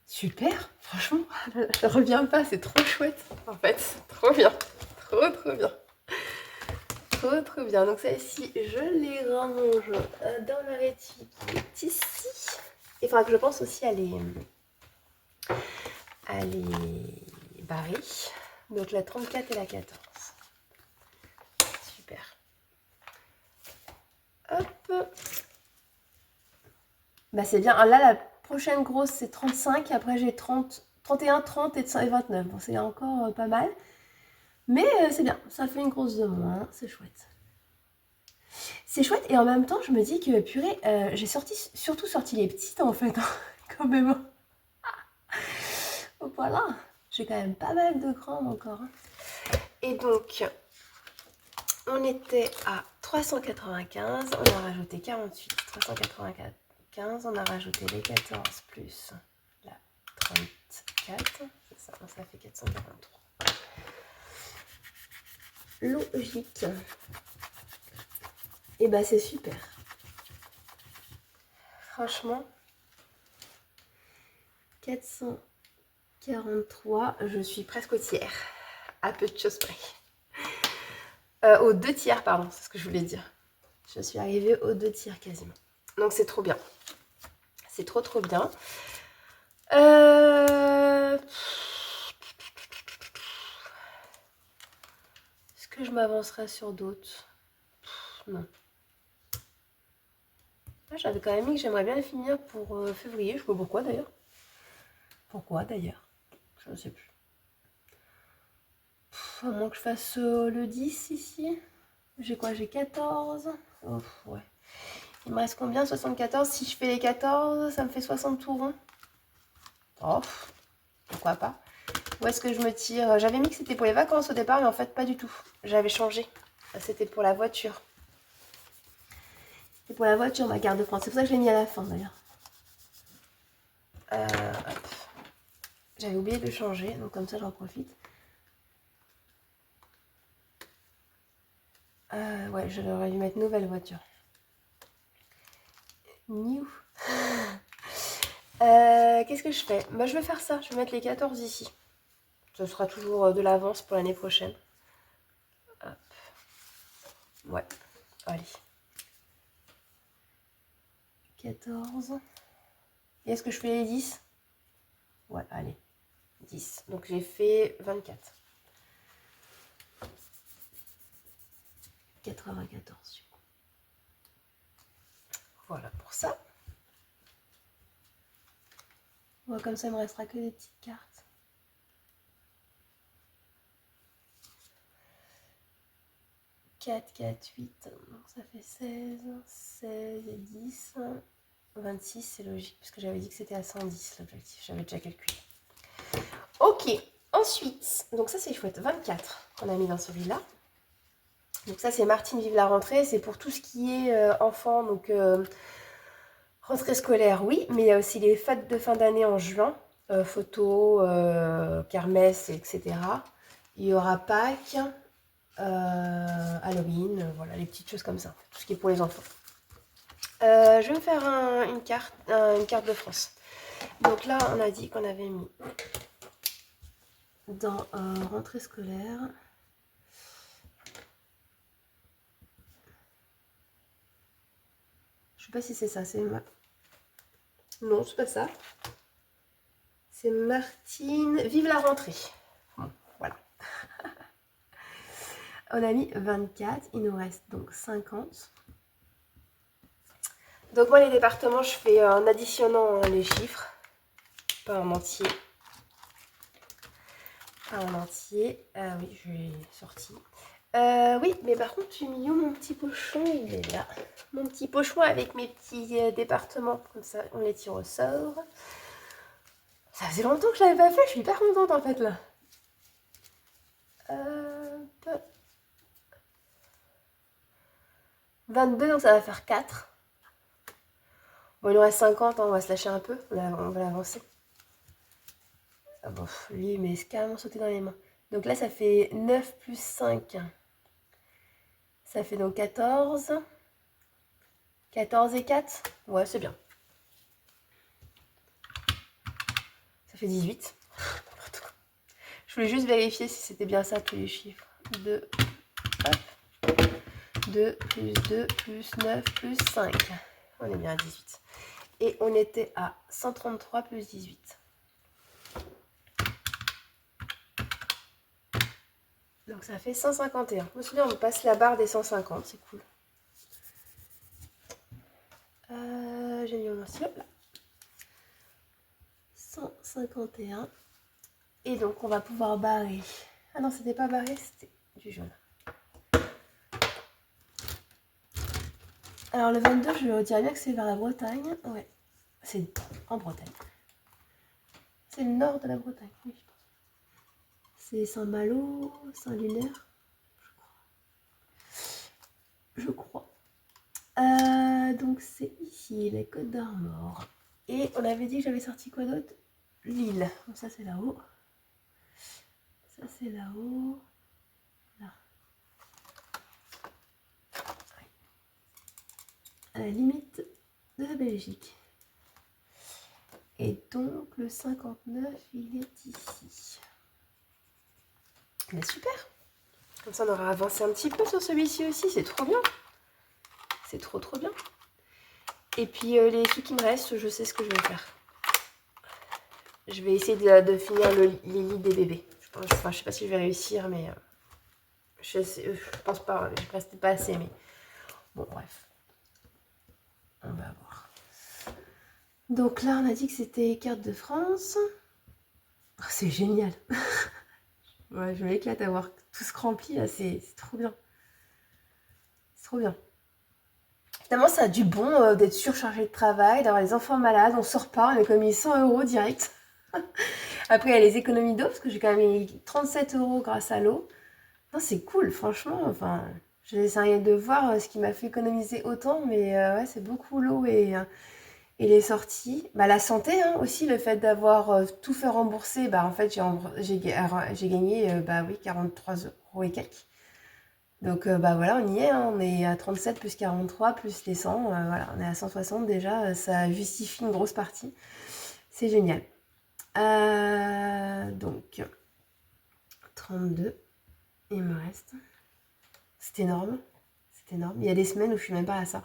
Super, franchement, je reviens pas, c'est trop chouette en fait, trop bien, trop bien. Trop bien, donc celle-ci je les range dans la rétine qui est ici. Il faudra que je pense aussi à les barrer, donc la 34 et la 14. Super. Hop. Bah c'est bien, là la prochaine grosse c'est 35, après j'ai 30, 31, 30 et 29. Bon c'est encore pas mal. Mais c'est bien, ça fait une grosse de moins, c'est chouette. C'est chouette et en même temps je me dis que purée, j'ai surtout sorti les petites en fait, hein, quand même. Voilà, j'ai quand même pas mal de grammes encore. Hein. Et donc, on était à 395, on a rajouté 48, 395, on a rajouté les 14 plus la 34, c'est ça, ça fait 443. Logique. Et bah c'est super. Franchement, 443, je suis presque au tiers. À peu de choses près. Aux 2 tiers, pardon, c'est ce que je voulais dire. Je suis arrivée aux 2 tiers quasiment. Donc c'est trop bien. C'est trop bien. Est-ce que je m'avancerai sur d'autres? Non. J'avais quand même mis que j'aimerais bien finir pour février. Je sais pas pourquoi d'ailleurs. Pourquoi d'ailleurs? Je ne sais plus. À moins que je fasse le 10 ici. J'ai quoi? J'ai 14. Oh, ouais. Il me reste combien? 74. Si je fais les 14, ça me fait 60 tours ronds. Oh, pourquoi pas? Où est-ce que je me tire? J'avais mis que c'était pour les vacances au départ, mais en fait pas du tout. J'avais changé. C'était pour la voiture. C'était pour la voiture, ma carte de France. C'est pour ça que je l'ai mis à la fin d'ailleurs. J'avais oublié de changer, donc comme ça j'en profite. Ouais, je devrais lui mettre nouvelle voiture. New. Qu'est-ce que je fais? Bah, je vais faire ça. Je vais mettre les 14 ici. Ce sera toujours de l'avance pour l'année prochaine. Hop. Ouais. Allez. 14. Et est-ce que je fais les 10? Ouais, allez. 10. Donc j'ai fait 24. 94 du coup. Voilà pour ça. Ouais, comme ça, il me restera que des petites cartes. « 4, 4, 8, donc ça fait 16, 16 et 10, 26, c'est logique, parce que j'avais dit que c'était à 110 l'objectif, j'avais déjà calculé. Ok, ensuite, donc ça c'est chouette, 24 qu'on a mis dans celui-là. Donc ça c'est Martine Vive la rentrée, c'est pour tout ce qui est enfant, donc rentrée scolaire, oui, mais il y a aussi les fêtes de fin d'année en juin, photos, kermesse, etc. Il y aura Pâques, Halloween, voilà, les petites choses comme ça, tout ce qui est pour les enfants. Je vais me faire une carte de France. Donc là, on a dit qu'on avait mis dans rentrée scolaire. Je sais pas si c'est ça, c'est non, c'est pas ça. C'est Martine, vive la rentrée. Bon, voilà. On a mis 24, il nous reste donc 50. Donc moi les départements, je fais en additionnant les chiffres, pas en entier. Pas en entier. Ah oui, je l'ai sorti. Oui, mais par contre, j'ai mis où mon petit pochon? Il est là. Mon petit pochon avec mes petits départements, comme ça, on les tire au sort. Ça faisait longtemps que je l'avais pas fait, je suis hyper contente en fait là. 22, donc ça va faire 4. Bon, il nous reste 50, hein, on va se lâcher un peu, on va l'avancer. Ah bon, lui, mais c'est carrément sauté dans les mains. Donc là, ça fait 9 plus 5. Ça fait donc 14. 14 et 4. Ouais, c'est bien. Ça fait 18. Je voulais juste vérifier si c'était bien ça, tous les chiffres. 2, hop. 2 plus 2 plus 9 plus 5. On est bien à 18. Et on était à 133 plus 18. Donc ça fait 151. Je me souviens, on passe la barre des 150, c'est cool. J'ai mis mon stylo là. 151. Et donc on va pouvoir barrer. Ah non, c'était pas barré, c'était du jaune. Alors le 22, je dirais bien que c'est vers la Bretagne. Ouais, c'est en Bretagne. C'est le nord de la Bretagne, oui, je pense. C'est Saint-Malo, Saint-Lunaire, je crois. Donc c'est ici, les Côtes d'Armor. Et on avait dit que j'avais sorti quoi d'autre? L'île. Donc ça c'est là-haut. Ça c'est là-haut. Là. À la limite de la Belgique. Et donc le 59, il est ici. Mais super. Comme ça on aura avancé un petit peu sur celui-ci aussi, c'est trop bien. C'est trop bien. Et puis les trucs qui me restent, je sais ce que je vais faire. Je vais essayer de finir les lits des bébés. Je sais pas si je vais réussir, mais je pense pas, je presque pas assez, mais bon, bref. On va voir. Donc là, on a dit que c'était carte de France. Oh, c'est génial. Ouais, je m'éclate à voir tout ce rempli là, c'est trop bien. C'est trop bien. Finalement, ça a du bon d'être surchargé de travail, d'avoir les enfants malades, on sort pas, on économise 100 € direct. Après, il y a les économies d'eau, parce que j'ai quand même mis 37 € grâce à l'eau. Non, c'est cool, franchement. Enfin, j'essaie de voir ce qui m'a fait économiser autant, mais ouais, c'est beaucoup l'eau et les sorties. Bah, la santé, hein, aussi, le fait d'avoir tout fait rembourser, bah, en fait, j'ai gagné bah, oui, 43 € et quelques. Donc, bah voilà, on y est, hein, on est à 37 plus 43 plus les 100, voilà, on est à 160 déjà, ça justifie une grosse partie. C'est génial. Donc, 32, il me reste. C'est énorme. C'est énorme. Il y a des semaines où je suis même pas à ça.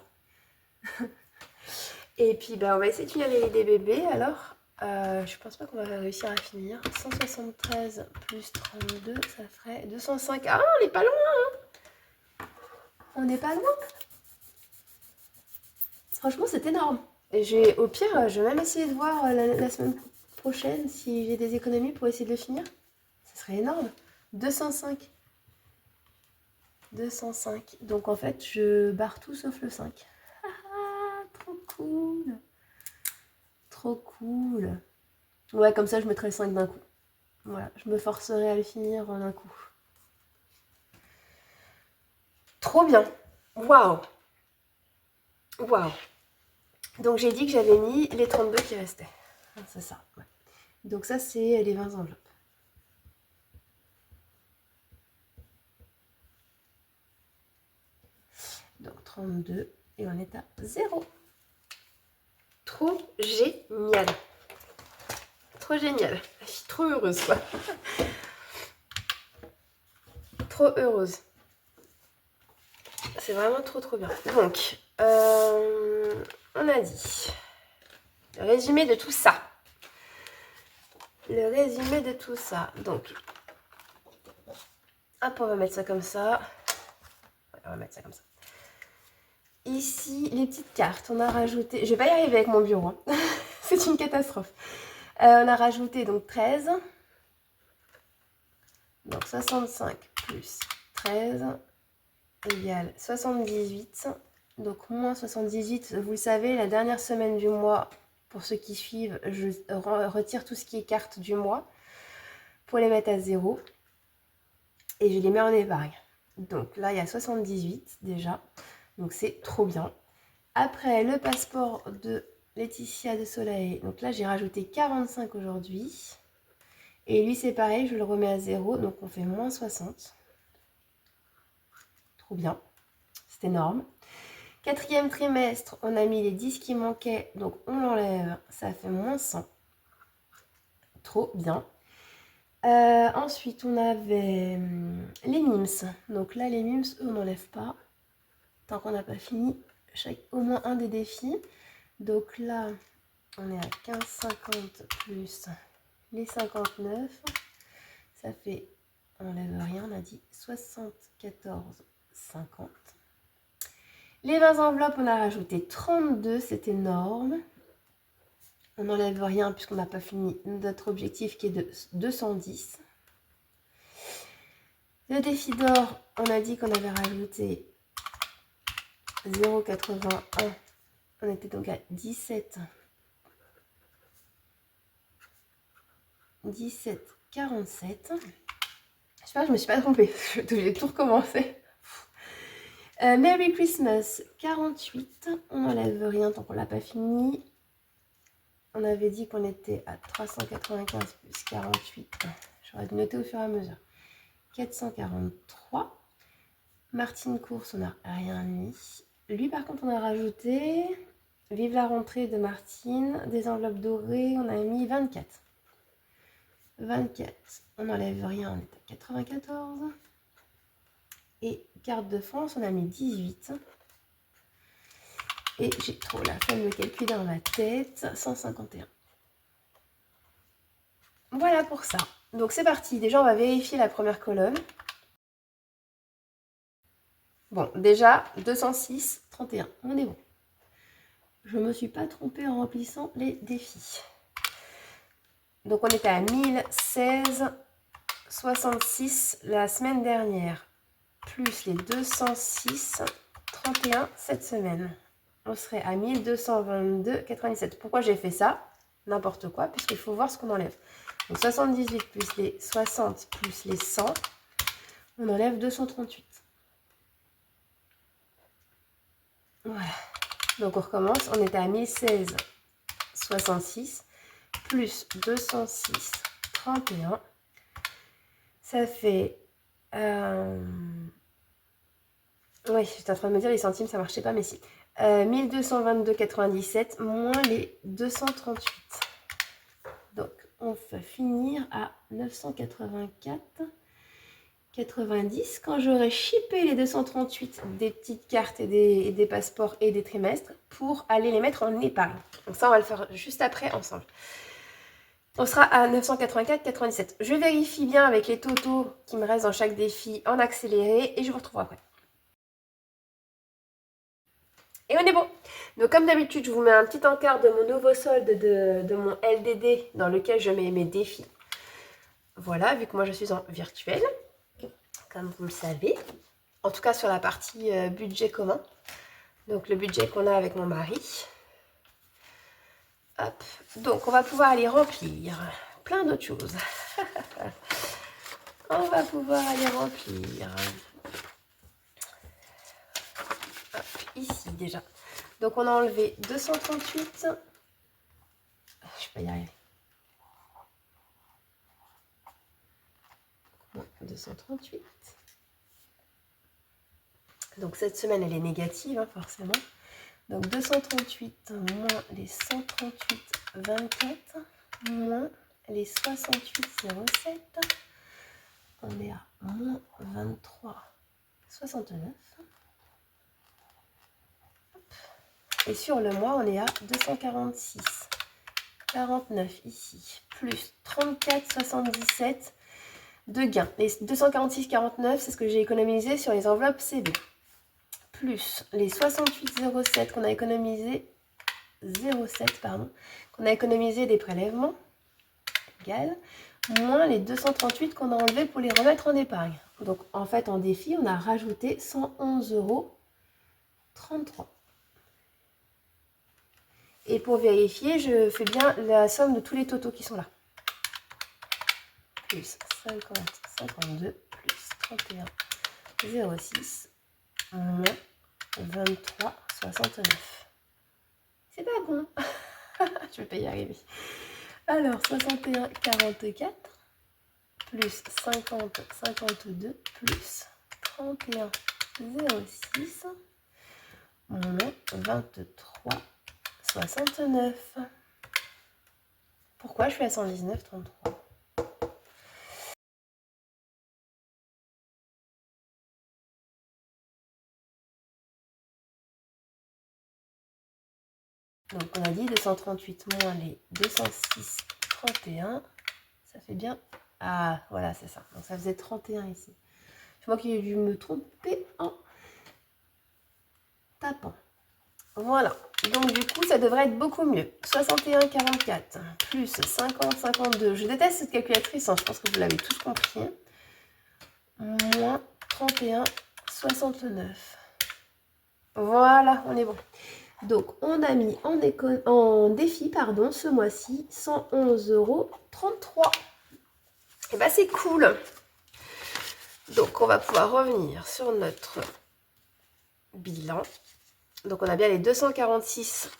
Et puis, bah, on va essayer de finir les des bébés. Alors, je pense pas qu'on va réussir à finir. 173 plus 32, ça ferait 205. Ah, on n'est pas loin, hein. On n'est pas loin. Franchement, c'est énorme. Et au pire, je vais même essayer de voir la semaine prochaine si j'ai des économies pour essayer de le finir. Ce serait énorme. 205. 205. Donc en fait, je barre tout sauf le 5. Ah, trop cool. Trop cool. Ouais, comme ça, je mettrai le 5 d'un coup. Voilà, je me forcerai à le finir en un coup. Trop bien. Waouh. Waouh. Donc j'ai dit que j'avais mis les 32 qui restaient. C'est ça. Ouais. Donc ça, c'est les 20 enveloppes. Donc 32 et on est à 0. Trop génial. Trop génial. Je suis trop heureuse, quoi. Trop heureuse. C'est vraiment trop bien. Donc, on a dit le résumé de tout ça. Le résumé de tout ça. Donc, hop, on va mettre ça comme ça. Ouais, on va mettre ça comme ça. Ici, les petites cartes. On a rajouté... Je vais pas y arriver avec mon bureau. Hein. C'est une catastrophe. On a rajouté donc 13. Donc 65 plus 13 égale 78. Donc moins 78. Vous le savez, la dernière semaine du mois, Pour ceux qui suivent, je retire tout ce qui est carte du mois pour les mettre à 0. Et je les mets en épargne. Donc là, il y a 78 déjà. Donc c'est trop bien. Après, le passeport de Laetitia de Soleil. Donc là, j'ai rajouté 45 aujourd'hui. Et lui, c'est pareil, je le remets à 0. Donc on fait moins 60. Trop bien. C'est énorme. 4e trimestre, on a mis les 10 qui manquaient. Donc on l'enlève. Ça fait moins 100. Trop bien. Ensuite, on avait les MIMS. Donc là, les MIMS, eux, on n'enlève pas. Tant qu'on n'a pas fini au moins un des défis. Donc là, on est à 15,50 plus les 59. Ça fait, on n'enlève rien, on a dit 74,50. Les 20 enveloppes, on a rajouté 32, c'est énorme. On n'enlève rien puisqu'on n'a pas fini notre objectif qui est de 210. Le défi d'or, on a dit qu'on avait rajouté 0,81. On était donc à 17,47. J'espère que je me suis pas trompée. Je vais obligée de tout recommencer. Merry Christmas, 48. On n'enlève rien tant qu'on l'a pas fini. On avait dit qu'on était à 395 plus 48. J'aurais dû noter au fur et à mesure. 443. Martine Course, on n'a rien mis. Lui, par contre, on a rajouté Vive la rentrée de Martine. Des enveloppes dorées, on a mis 24. 24. On n'enlève rien, on est à 94. Et carte de France, on a mis 18. Et j'ai trop la flemme de calculer dans ma tête. 151. Voilà pour ça. Donc c'est parti. Déjà, on va vérifier la première colonne. Bon, déjà, 206, 31. On est bon. Je ne me suis pas trompée en remplissant les défis. Donc on était à 1016,66 la semaine dernière. Plus les 206,31 cette semaine. On serait à 1222,97. Pourquoi j'ai fait ça? N'importe quoi, puisqu'il faut voir ce qu'on enlève. Donc 78 plus les 60 plus les 100, on enlève 238. Voilà. Donc on recommence. On était à 1016,66 plus 206,31. Ça fait... Oui, j'étais en train de me dire les centimes, ça marchait pas, mais si. 1222,97 moins les 238. Donc, on va finir à 984,90 quand j'aurai shippé les 238 des petites cartes et des passeports et des trimestres pour aller les mettre en épargne. Donc ça, on va le faire juste après ensemble. On sera à 984,97. Je vérifie bien avec les totaux qui me restent dans chaque défi en accéléré et je vous retrouve après. Et on est bon. Donc comme d'habitude, je vous mets un petit encart de mon nouveau solde de mon LDD dans lequel je mets mes défis. Voilà, vu que moi je suis en virtuel, comme vous le savez. En tout cas sur la partie budget commun. Donc le budget qu'on a avec mon mari. Hop. Donc on va pouvoir aller remplir plein d'autres choses. On va pouvoir aller remplir. Hop, ici déjà. Donc on a enlevé 238. Je peux y arriver. 238. Donc cette semaine elle est négative hein, forcément. Donc 238 moins les 138,24 moins les 68,07. On est à moins 23,69. Et sur le mois, on est à 246,49 ici. Plus 34,77 de gains. Les 246,49, c'est ce que j'ai économisé sur les enveloppes CB. Plus les 68,07 qu'on a économisé, 0,7 pardon, qu'on a économisé des prélèvements, égal, moins les 238 qu'on a enlevés pour les remettre en épargne. Donc en fait en défi, on a rajouté 111,33 €. Et pour vérifier, je fais bien la somme de tous les totaux qui sont là. Plus 50, 52, plus 31, 06, moins 23, 69. C'est pas bon. Je vais pas y arriver. Alors, 61, 44, plus 50, 52, plus 31, 06, moins 23, 69. Pourquoi je suis à 119, 33? Donc on a dit 238 moins les 206, 31. Ça fait bien... Ah, voilà, c'est ça. Donc ça faisait 31 ici. Je vois qu'il a dû me tromper en tapant. Voilà. Donc du coup, ça devrait être beaucoup mieux. 61, 44, plus 50, 52. Je déteste cette calculatrice, hein, je pense que vous l'avez tous compris. Moins 31, 69. Voilà, on est bon. Donc, on a mis en défi, pardon, ce mois-ci, 111,33 €. Et bah, c'est cool. Donc, on va pouvoir revenir sur notre bilan. Donc, on a bien les 246.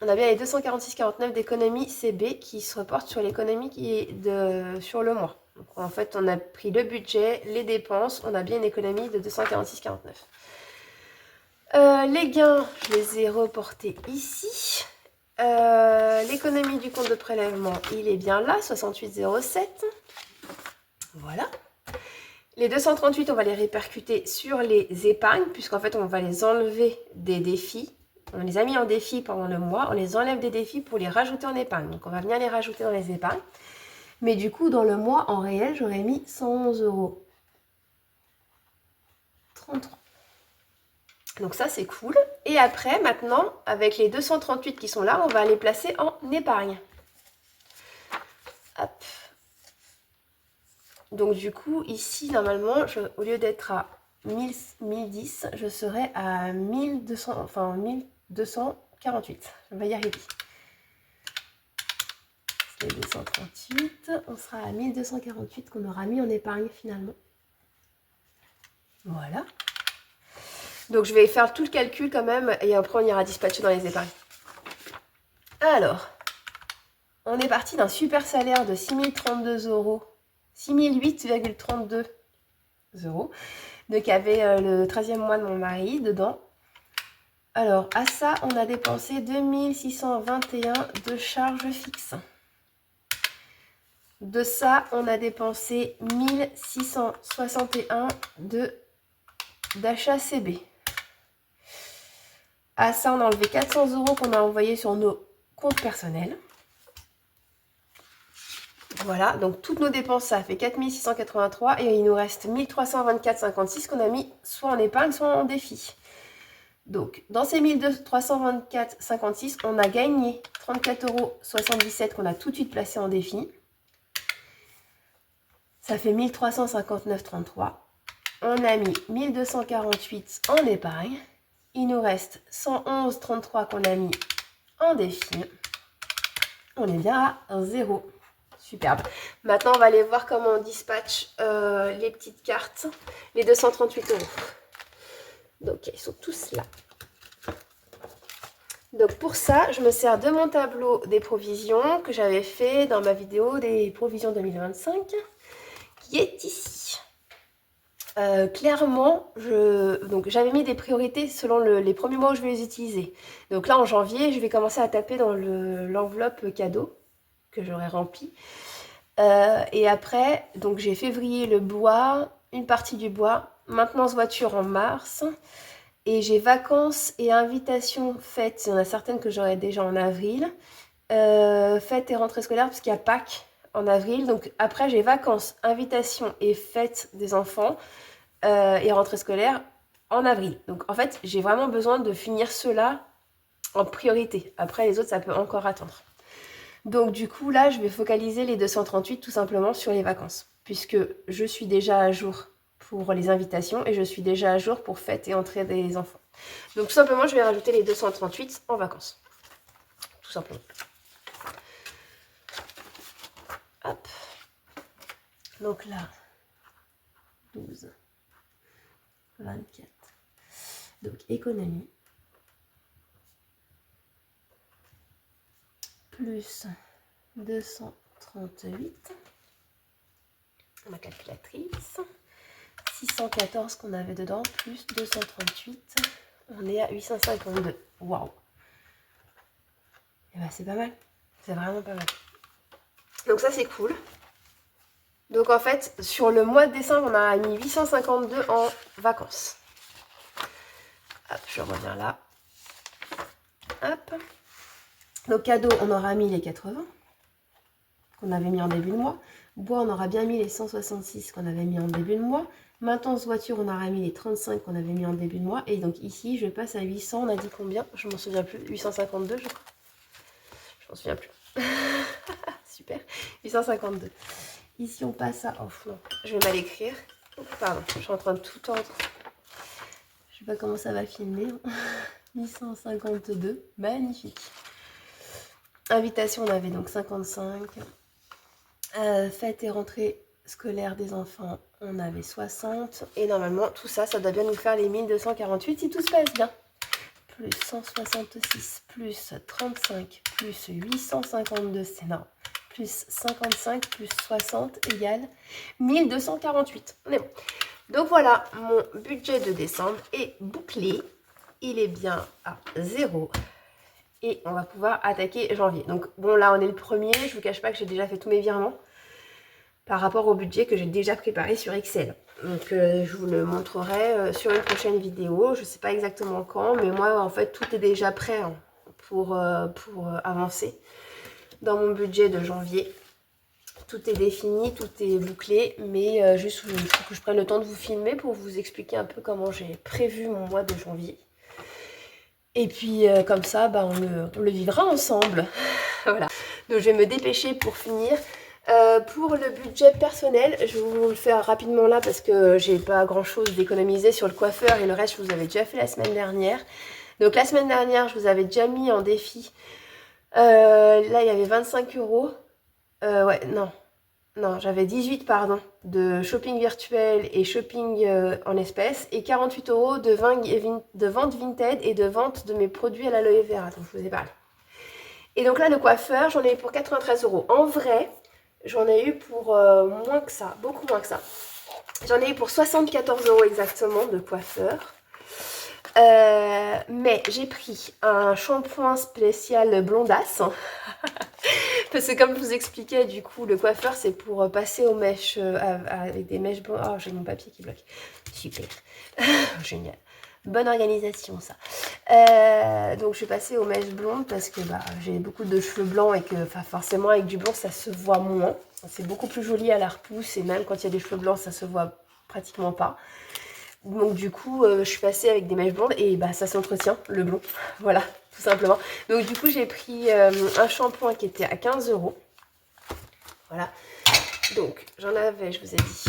On a bien les 246,49 d'économie CB qui se reportent sur l'économie qui est sur le mois. Donc, en fait, on a pris le budget, les dépenses. On a bien une économie de 246,49. Les gains, je les ai reportés ici. L'économie du compte de prélèvement, il est bien là, 68,07. Voilà. Les 238, on va les répercuter sur les épargnes, puisqu'en fait, on va les enlever des défis. On les a mis en défi pendant le mois, on les enlève des défis pour les rajouter en épargne. Donc, on va venir les rajouter dans les épargnes. Mais du coup, dans le mois, en réel, j'aurais mis 111,33 €. Donc ça, c'est cool. Et après, maintenant, avec les 238 qui sont là, on va les placer en épargne. Hop. Donc du coup, ici, normalement, au lieu d'être à 1010, je serai à 1248. On va y arriver. C'est 238. On sera à 1248 qu'on aura mis en épargne finalement. Voilà. Donc, je vais faire tout le calcul quand même et après, on ira dispatcher dans les épargnes. Alors, on est parti d'un super salaire de 6032 €, 6008,32 €, donc avait le 13e mois de mon mari dedans. Alors, à ça, on a dépensé 2621 de charges fixes. De ça, on a dépensé 1661 d'achat CB. À ça, on a enlevé 400 € qu'on a envoyés sur nos comptes personnels. Voilà, donc toutes nos dépenses, ça fait 4683 et il nous reste 1324,56 qu'on a mis soit en épargne, soit en défi. Donc, dans ces 1324,56, on a gagné 34,77 € qu'on a tout de suite placé en défi. Ça fait 1359,33. On a mis 1248 en épargne. Il nous reste 111,33 qu'on a mis en défi. On est bien à 0. Superbe. Maintenant, on va aller voir comment on dispatche les petites cartes, les 238 €. Donc, ils sont tous là. Donc, pour ça, je me sers de mon tableau des provisions que j'avais fait dans ma vidéo des provisions 2025, qui est ici. Clairement, j'avais mis des priorités selon les premiers mois où je vais les utiliser. Donc là, en janvier, je vais commencer à taper dans l'enveloppe cadeau que j'aurai remplie. Et après, donc j'ai février le bois, une partie du bois, maintenance voiture en mars. Et j'ai vacances et invitations fêtes. Il y en a certaines que j'aurai déjà en avril. Fêtes et rentrée scolaire, parce qu'il y a Pâques en avril. Donc après, j'ai vacances, invitations et fêtes des enfants et rentrée scolaire en avril. Donc en fait, j'ai vraiment besoin de finir ceux-là en priorité. Après, les autres, ça peut encore attendre. Donc du coup, là, je vais focaliser les 238 tout simplement sur les vacances. Puisque je suis déjà à jour pour les invitations et je suis déjà à jour pour fêtes et entrée des enfants. Donc tout simplement, je vais rajouter les 238 en vacances. tout simplement. Hop. Donc là, 12, 24. Donc économie. Plus 238. Ma calculatrice. 614 qu'on avait dedans, plus 238. On est à 852. Waouh! Et ben c'est pas mal. C'est vraiment pas mal. Donc ça c'est cool. Donc en fait, sur le mois de décembre, on a mis 852 en vacances. Hop, je reviens là. Hop. Donc cadeau, on aura mis les 80 qu'on avait mis en début de mois. Bois, on aura bien mis les 166 qu'on avait mis en début de mois. Maintenance voiture, on aura mis les 35 qu'on avait mis en début de mois. Et donc ici, je passe à 800. On a dit combien? Je m'en souviens plus. 852, je crois. Je m'en souviens plus. Super. 852. Ici, on passe à... Oh non, je vais mal écrire. Oh, pardon, je suis en train de tout tendre. Je sais pas comment ça va filmer. 852. Magnifique. Invitation, on avait donc 55. Fête et rentrée scolaire des enfants, on avait 60. Et normalement, tout ça, ça doit bien nous faire les 1248 si tout se passe bien. Plus 166, plus 35, plus 852, c'est énorme. Plus 55, plus 60 égale 1248. On est bon. Donc voilà, mon budget de décembre est bouclé. Il est bien à 0. Et on va pouvoir attaquer janvier. Donc bon, là on est le 1er, je vous cache pas que j'ai déjà fait tous mes virements par rapport au budget que j'ai déjà préparé sur Excel. Donc je vous le montrerai sur une prochaine vidéo. Je sais pas exactement quand, mais moi en fait tout est déjà prêt hein, pour avancer dans mon budget de janvier. Tout est défini, tout est bouclé, mais juste il faut que je prenne le temps de vous filmer pour vous expliquer un peu comment j'ai prévu mon mois de janvier. Et puis comme ça, bah, on le vivra ensemble. Voilà. Donc je vais me dépêcher pour finir. Pour le budget personnel, je vais vous le faire rapidement là parce que j'ai pas grand chose d'économiser sur le coiffeur et le reste je vous avais déjà fait la semaine dernière. Donc la semaine dernière, je vous avais déjà mis en défi. Là, il y avait 25 €. Ouais, non, j'avais 18 pardon, de shopping virtuel et shopping en espèces et 48 € de vente Vinted et de vente de mes produits à l'aloe vera dont je vous ai parlé. Et donc là, le coiffeur, j'en ai eu pour 93 €. En vrai, j'en ai eu pour moins que ça, beaucoup moins que ça. J'en ai eu pour 74 € exactement de coiffeur. Mais j'ai pris un shampoing spécial blondasse. Parce que comme je vous expliquais, du coup, le coiffeur, c'est pour passer aux mèches avec des mèches blondes. Oh, j'ai mon papier qui bloque. Super. Génial. Bonne organisation, ça. Donc, je suis passée aux mèches blondes parce que bah, j'ai beaucoup de cheveux blancs et que forcément, avec du blond, ça se voit moins. C'est beaucoup plus joli à la repousse et même quand il y a des cheveux blancs, ça se voit pratiquement pas. Donc du coup, je suis passée avec des mèches blondes et bah ça s'entretient, le blond. Voilà, tout simplement. Donc du coup, j'ai pris un shampoing qui était à 15 €. Voilà. Donc j'en avais, je vous ai dit,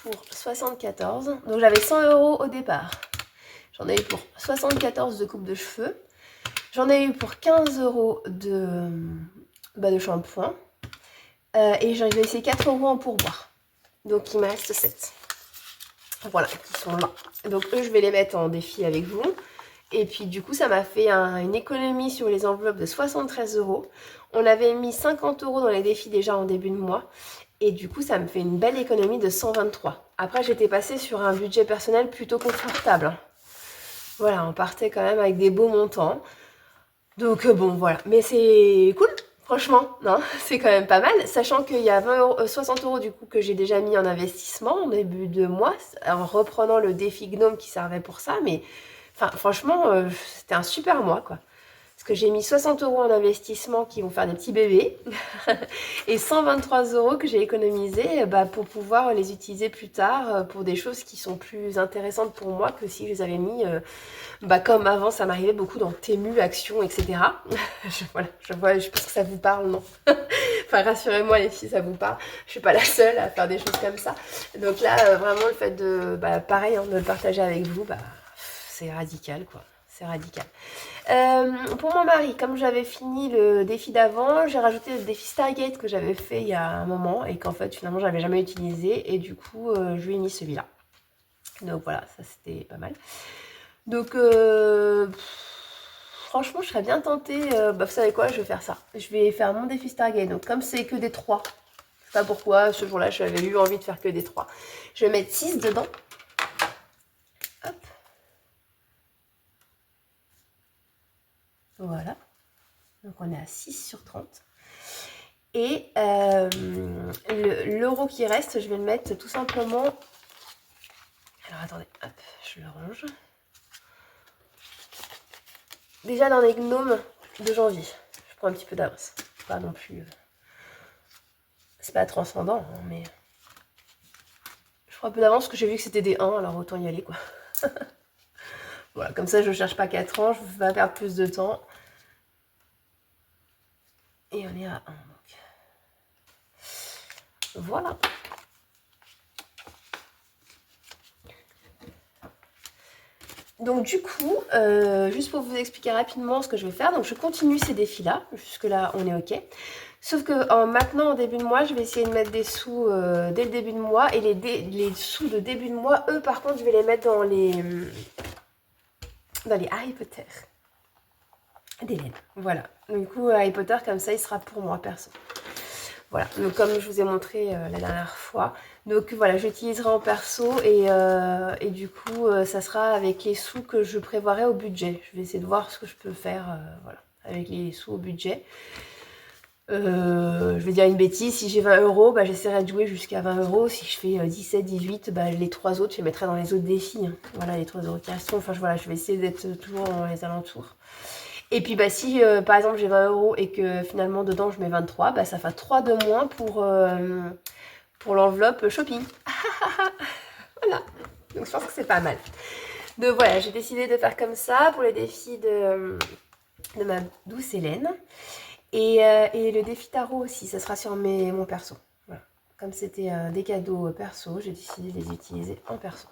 pour 74. Donc j'avais 100 € au départ. J'en ai eu pour 74 de coupe de cheveux. J'en ai eu pour 15 € de shampoing. Et j'ai laissé 4 € en pourboire. Donc il me reste 7. Voilà, qui sont là. Donc eux, je vais les mettre en défi avec vous. Et puis du coup, ça m'a fait une économie sur les enveloppes de 73 €. On avait mis 50 € dans les défis déjà en début de mois. Et du coup, ça me fait une belle économie de 123. Après, j'étais passée sur un budget personnel plutôt confortable. Voilà, on partait quand même avec des beaux montants. Donc bon, voilà. Mais c'est cool. Franchement, non, c'est quand même pas mal, sachant qu'il y a 60 € du coup que j'ai déjà mis en investissement en début de mois, en reprenant le défi Gnome qui servait pour ça, mais enfin, franchement, c'était un super mois, quoi. Parce que j'ai mis 60 € en investissement qui vont faire des petits bébés et 123 € que j'ai économisé pour pouvoir les utiliser plus tard pour des choses qui sont plus intéressantes pour moi que si je les avais mis comme avant ça m'arrivait beaucoup dans Temu, Action, etc. Voilà, je pense que ça vous parle, non? Enfin rassurez-moi les filles, ça vous parle. Je suis pas la seule à faire des choses comme ça. Donc là vraiment le fait de pareil de le partager avec vous, c'est radical quoi. C'est radical. Pour mon mari, comme j'avais fini le défi d'avant, j'ai rajouté le défi Stargate que j'avais fait il y a un moment et qu'en fait finalement j'avais jamais utilisé et du coup je lui ai mis celui-là. Donc voilà, ça c'était pas mal. Donc franchement je serais bien tentée, vous savez quoi, je vais faire ça. Je vais faire mon défi Stargate, donc comme c'est que des 3, je sais pas pourquoi, ce jour-là j'avais eu envie de faire que des 3. Je vais mettre 6 dedans. Hop. Voilà. Donc on est à 6 sur 30. Et l'euro qui reste, je vais le mettre tout simplement... Alors attendez, hop, je le range. Déjà dans les gnomes de janvier. Je prends un petit peu d'avance. Pas non plus... C'est pas transcendant, hein, mais... Je prends un peu d'avance parce que j'ai vu que c'était des 1, alors autant y aller, quoi. Voilà, comme ça je ne cherche pas 4 ans, je ne veux pas perdre plus de temps. Et on est à 1, donc. Voilà. Donc du coup, juste pour vous expliquer rapidement ce que je vais faire, donc je continue ces défis-là, jusque-là on est ok. Sauf que maintenant, en début de mois, je vais essayer de mettre des sous dès le début de mois. Et les sous de début de mois, eux par contre, je vais les mettre dans les Harry Potter d'Hélène. Voilà, du coup Harry Potter comme ça, il sera pour moi perso. Voilà, donc comme je vous ai montré la dernière fois. Donc voilà, j'utiliserai en perso et du coup, ça sera avec les sous que je prévoirai au budget. Je vais essayer de voir ce que je peux faire voilà, avec les sous au budget. Je vais dire une bêtise, si j'ai 20 €, bah, j'essaierai de jouer jusqu'à 20 €. Si je fais 17, 18, bah, les 3 autres, je les mettrai dans les autres défis. Hein. Voilà, les 3 € qui restent. Enfin, voilà, je vais essayer d'être toujours dans les alentours. Et puis bah si par exemple j'ai 20 € et que finalement dedans je mets 23, bah ça fait 3 de moins pour l'enveloppe shopping. Voilà, donc je pense que c'est pas mal. Donc voilà, j'ai décidé de faire comme ça pour les défis de ma douce Hélène. Et le défi tarot aussi, ça sera sur mon perso. Voilà. Comme c'était des cadeaux perso, j'ai décidé de les utiliser en perso.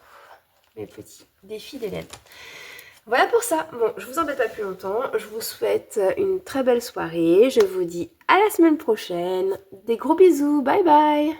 Mes petits défis d'Hélène. Voilà pour ça. Bon, je vous embête pas plus longtemps. Je vous souhaite une très belle soirée. Je vous dis à la semaine prochaine. Des gros bisous. Bye bye.